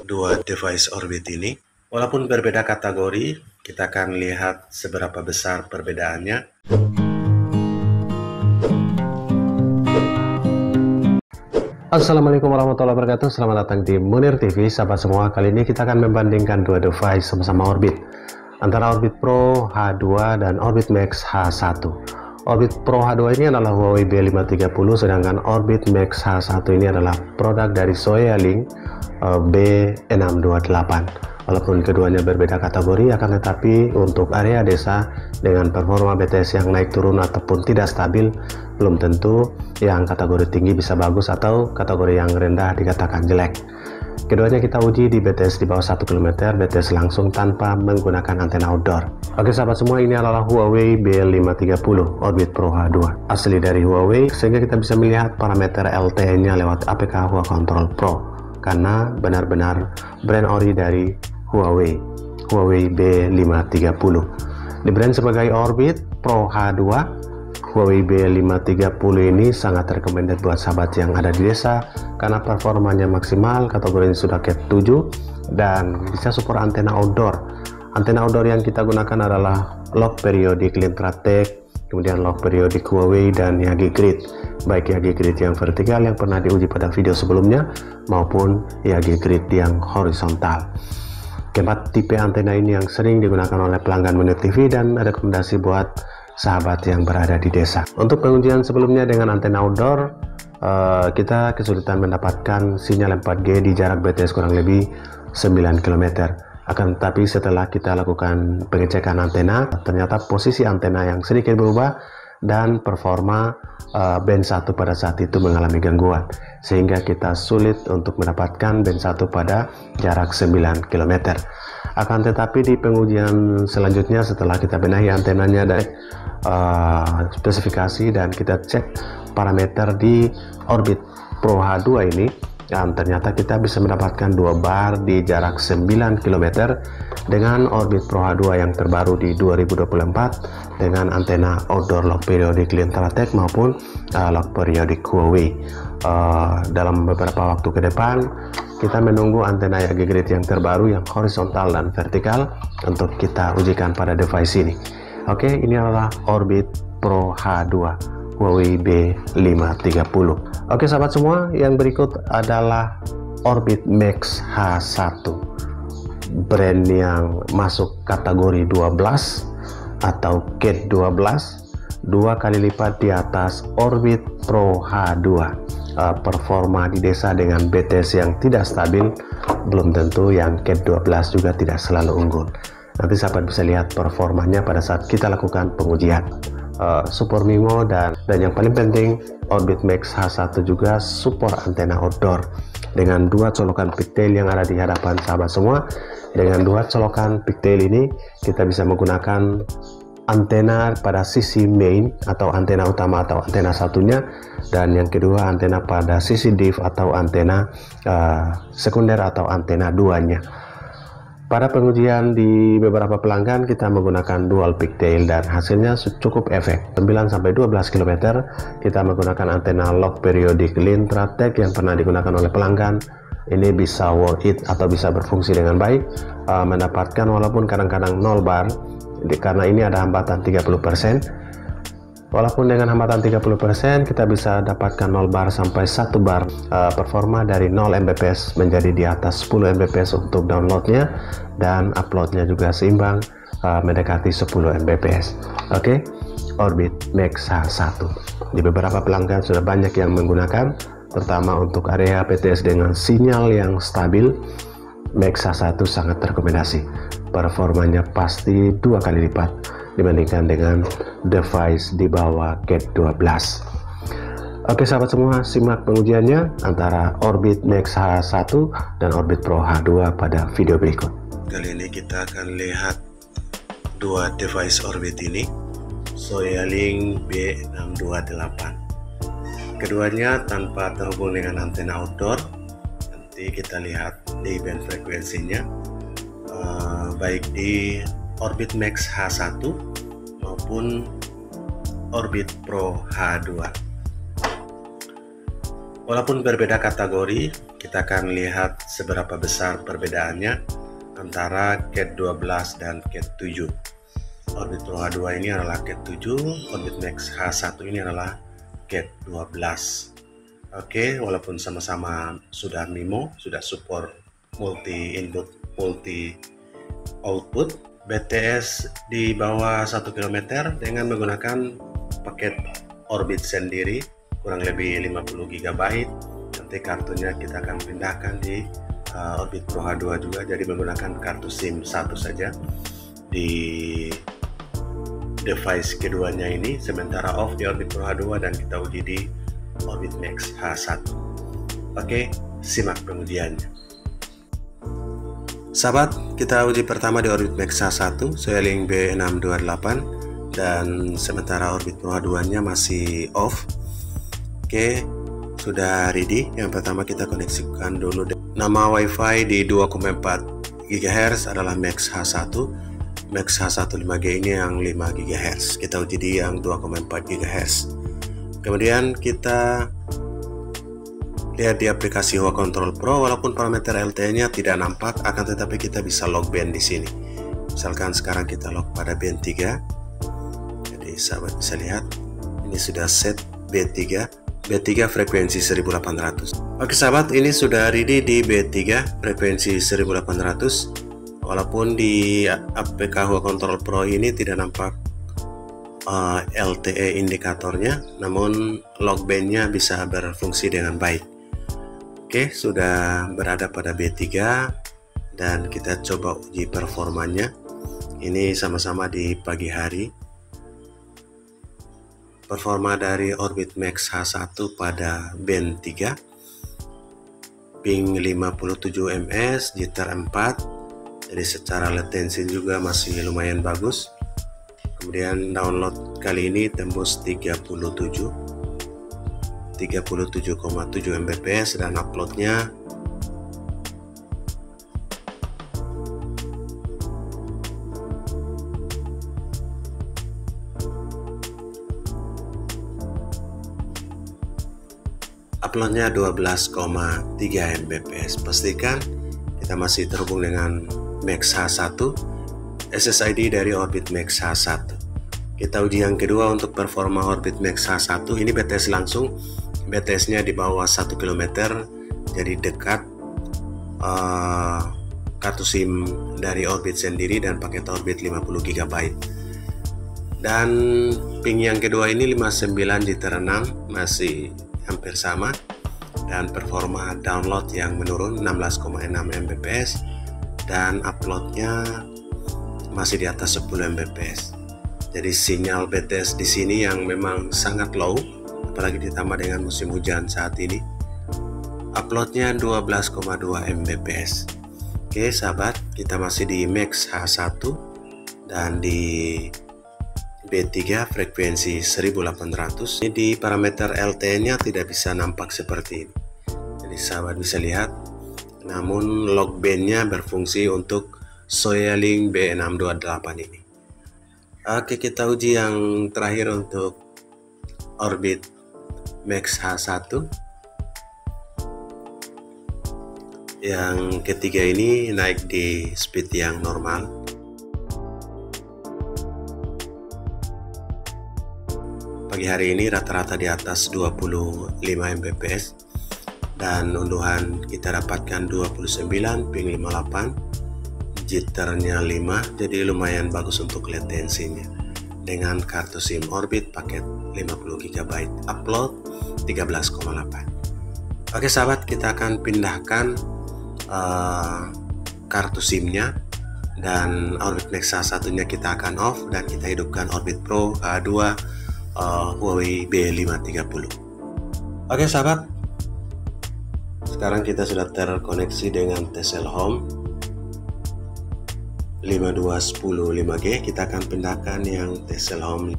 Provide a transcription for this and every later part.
dua device Orbit ini. Walaupun berbeda kategori, kita akan lihat seberapa besar perbedaannya. Assalamualaikum warahmatullahi wabarakatuh. Selamat datang di Munir TV, sahabat semua. Kali ini kita akan membandingkan dua device sama-sama Orbit, antara Orbit Pro H2 dan Orbit Max H1. Orbit Pro H2 ini adalah Huawei B530, sedangkan Orbit Max H1 ini adalah produk dari Soyalink B628. Walaupun keduanya berbeda kategori, akan tetapi untuk area desa dengan performa BTS yang naik turun ataupun tidak stabil, belum tentu yang kategori tinggi bisa bagus atau kategori yang rendah dikatakan jelek. Keduanya kita uji di BTS di bawah 1 km, BTS langsung tanpa menggunakan antena outdoor. Oke sahabat semua, ini adalah Huawei B530 Orbit Pro H2, asli dari Huawei, sehingga kita bisa melihat parameter LTE-nya lewat APK Huawei Control Pro, karena benar-benar brand ori dari Huawei B530. Di brand sebagai Orbit Pro H2, Huawei B530 ini sangat recommended buat sahabat yang ada di desa karena performanya maksimal, kategorinya sudah Cat 7 dan bisa support antena outdoor. Antena outdoor yang kita gunakan adalah lock periodik Lintratek, kemudian lock periodik Huawei dan Yagi Grid, baik Yagi Grid yang vertikal yang pernah diuji pada video sebelumnya maupun Yagi Grid yang horizontal. Keempat tipe antena ini yang sering digunakan oleh pelanggan Munir TV dan rekomendasi buat sahabat yang berada di desa. Untuk pengujian sebelumnya dengan antena outdoor, kita kesulitan mendapatkan sinyal 4G di jarak BTS kurang lebih 9 km. Akan tetapi setelah kita lakukan pengecekan antena, ternyata posisi antena yang sedikit berubah dan performa band 1 pada saat itu mengalami gangguan, sehingga kita sulit untuk mendapatkan band 1 pada jarak 9 km. Akan tetapi di pengujian selanjutnya, setelah kita benahi antenanya dari spesifikasi dan kita cek parameter di Orbit Pro H2 ini, dan ternyata kita bisa mendapatkan 2 bar di jarak 9 km dengan Orbit Pro H2 yang terbaru di 2024 dengan antena outdoor lock periodik Lintratek maupun lock periodik Huawei. Dalam beberapa waktu ke depan kita menunggu antena Yagi Grid yang terbaru yang horizontal dan vertikal untuk kita ujikan pada device ini. Oke, ini adalah Orbit Pro H2 Huawei B530. Oke sahabat semua, yang berikut adalah Orbit Max H1, brand yang masuk kategori 12 atau Cat 12, 2 kali lipat di atas Orbit Pro H2. Performa di desa dengan BTS yang tidak stabil, belum tentu yang Cat 12 juga tidak selalu unggul. Nanti sahabat bisa lihat performanya pada saat kita lakukan pengujian. Support MIMO dan yang paling penting Orbit Max H1 juga support antena outdoor dengan 2 colokan pigtail yang ada di hadapan sahabat semua. Dengan 2 colokan pigtail ini kita bisa menggunakan antena pada sisi main atau antena utama atau antena satunya, dan yang kedua antena pada sisi diff atau antena sekunder atau antena duanya. Pada pengujian di beberapa pelanggan kita menggunakan dual pigtail dan hasilnya cukup efek. 9-12 km kita menggunakan antena lock periodik Lintratek yang pernah digunakan oleh pelanggan. Ini bisa worth it atau bisa berfungsi dengan baik, mendapatkan walaupun kadang-kadang 0 bar karena ini ada hambatan 30%. Walaupun dengan hambatan 30% kita bisa dapatkan 0 bar sampai 1 bar performa dari 0 Mbps menjadi di atas 10 Mbps untuk downloadnya, dan uploadnya juga seimbang mendekati 10 Mbps. Oke, Orbit Max H1 di beberapa pelanggan sudah banyak yang menggunakan, terutama untuk area BTS dengan sinyal yang stabil. Max H1 sangat rekomendasi, performanya pasti 2 kali lipat dibandingkan dengan device di bawah Cat 12. Oke sahabat semua, simak pengujiannya antara Orbit Max H1 dan Orbit Pro H2 pada video berikut. Kali ini kita akan lihat 2 device Orbit ini, Soyalink B628. Keduanya tanpa terhubung dengan antena outdoor. Nanti kita lihat di band frekuensinya, baik di Orbit Max H1 maupun Orbit Pro H2. Walaupun berbeda kategori, kita akan lihat seberapa besar perbedaannya antara Cat 12 dan Cat 7. Orbit Pro H2 ini adalah Cat 7, Orbit Max H1 ini adalah Cat 12. Oke, walaupun sama-sama sudah MIMO, sudah support multi input, multi output, BTS di bawah 1 km dengan menggunakan paket Orbit sendiri kurang lebih 50 GB. Nanti kartunya kita akan pindahkan di Orbit Pro H2 juga, jadi menggunakan kartu SIM satu saja di device keduanya ini, sementara off di Orbit Pro H2 dan kita uji di Orbit Max H1. Oke, simak pengujiannya. Sahabat, kita uji pertama di Orbit Max H1 Xiaoling B628 dan sementara Orbit Pro H2 nya masih off. Oke, sudah ready. Yang pertama kita koneksikan dulu nama WiFi di 2,4 GHz adalah Max H1. Max H1 5G ini yang 5 GHz. Kita uji di yang 2,4 GHz. Kemudian kita lihat di aplikasi Huawei Control Pro, walaupun parameter LTE-nya tidak nampak, akan tetapi kita bisa log band di sini. Misalkan sekarang kita log pada band 3. Jadi sahabat bisa lihat, ini sudah set B3 frekuensi 1800. Oke sahabat, ini sudah ready di B3 frekuensi 1800. Walaupun di APK Huawei Control Pro ini tidak nampak LTE indikatornya, namun log band-nya bisa berfungsi dengan baik. Oke, sudah berada pada B3 dan kita coba uji performanya. Ini sama-sama di pagi hari. Performa dari Orbit Max H1 pada band 3, ping 57 ms, jitter 4. Jadi secara latensi juga masih lumayan bagus. Kemudian download kali ini tembus 37,7 Mbps dan uploadnya uploadnya 12,3 Mbps. Pastikan kita masih terhubung dengan Max H1, SSID dari Orbit Max H1. Kita uji yang kedua untuk performa Orbit Max H1. Ini BTS langsung, BTS-nya di bawah 1 km, jadi dekat kartu SIM dari Orbit sendiri dan paket Orbit 50 GB. Dan ping yang kedua ini 59 jitter 6, masih hampir sama, dan performa download yang menurun 16,6 Mbps dan uploadnya masih di atas 10 Mbps. Jadi sinyal BTS di sini yang memang sangat low, apalagi ditambah dengan musim hujan saat ini. Uploadnya 12,2 Mbps. Oke sahabat, kita masih di Max H1 dan di B3 frekuensi 1800. Ini di parameter LTE-nya tidak bisa nampak seperti ini. Jadi sahabat bisa lihat, namun log band-nya berfungsi untuk Xiaoling B628 ini. Oke, kita uji yang terakhir untuk Orbit Max H1. Yang ketiga ini naik di speed yang normal. Pagi hari ini rata-rata di atas 25 Mbps dan unduhan kita dapatkan 29, ping 58, jitternya 5, jadi lumayan bagus untuk latensinya. Dengan kartu SIM Orbit paket 50 GB, upload 13,8. Oke sahabat, kita akan pindahkan kartu SIM-nya dan Orbit Max H1-nya kita akan off dan kita hidupkan Orbit Pro H2 Huawei B530. Oke sahabat, sekarang kita sudah terkoneksi dengan TCL Home 5210 5G. Kita akan pindahkan yang TCL Home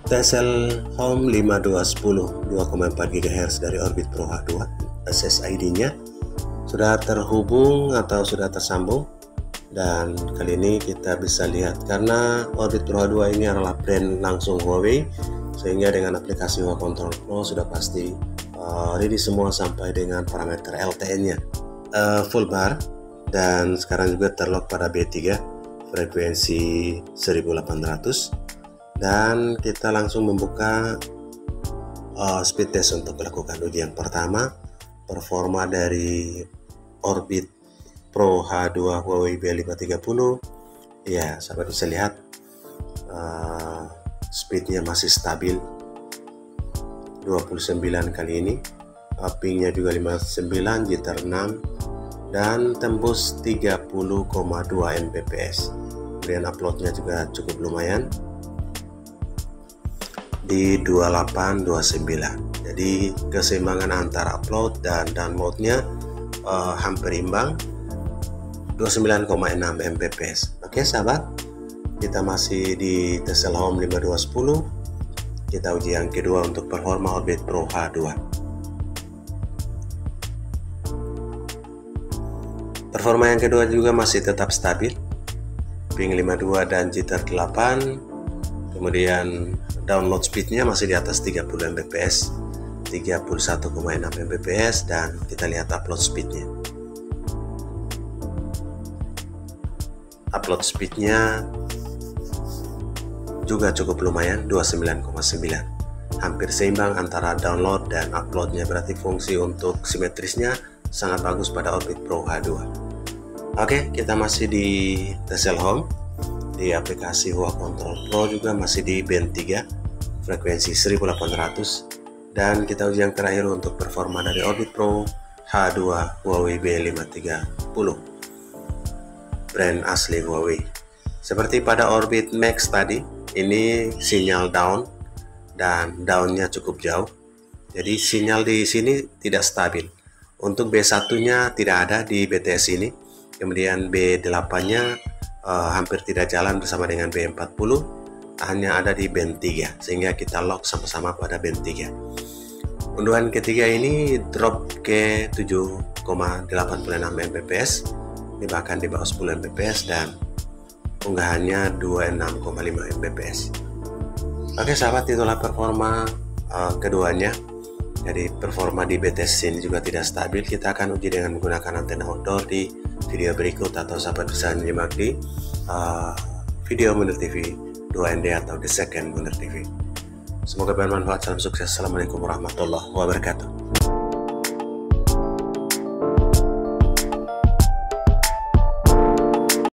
5210 2,4 GHz dari Orbit Pro H2. SSID-nya sudah terhubung atau sudah tersambung, dan kali ini kita bisa lihat karena Orbit Pro H2 ini adalah brand langsung Huawei, sehingga dengan aplikasi Huawei Control Pro sudah pasti Ini semua sampai dengan parameter LTN-nya full bar, dan sekarang juga terlock pada B3 frekuensi 1800, dan kita langsung membuka speed test untuk melakukan uji yang pertama. Performa dari Orbit Pro H2 Huawei P530, ya sahabat bisa lihat speednya masih stabil 29 kali ini, pingnya juga 59, jitter 6, dan tembus 30,2 Mbps. Kemudian uploadnya juga cukup lumayan di 2829. Jadi keseimbangan antara upload dan downloadnya hampir imbang, 29,6 Mbps. Oke sahabat, kita masih di Tessel Home 5210. Kita uji yang kedua untuk performa Orbit Pro H2. Performa yang kedua juga masih tetap stabil, ping 52 dan jitter 8. Kemudian download speednya masih di atas 30 Mbps, 31,6 Mbps, dan kita lihat upload speednya. Upload speednya juga cukup lumayan, 29,9, hampir seimbang antara download dan uploadnya. Berarti fungsi untuk simetrisnya sangat bagus pada Orbit Pro H2. Oke, kita masih di Tessel Home, di aplikasi Huawei Control Pro juga masih di band 3 frekuensi 1800, dan kita uji yang terakhir untuk performa dari Orbit Pro H2 Huawei B530, brand asli Huawei. Seperti pada Orbit Max tadi, ini sinyal down, dan downnya cukup jauh, jadi sinyal di sini tidak stabil. Untuk B1-nya tidak ada di BTS ini, kemudian B8-nya hampir tidak jalan bersama dengan B40, hanya ada di band 3, sehingga kita lock sama-sama pada band 3. Unduhan ketiga ini drop ke 7,86 Mbps, bahkan di bawah 10 Mbps, dan unggahannya 26,5 Mbps. Oke sahabat, itulah performa keduanya. Jadi performa di BTS ini juga tidak stabil. Kita akan uji dengan menggunakan antena outdoor di video berikut, atau sahabat bisa menyimak di video Munir TV 2ND atau di second Munir TV. Semoga bermanfaat. Salam sukses. Assalamualaikum warahmatullahi wabarakatuh.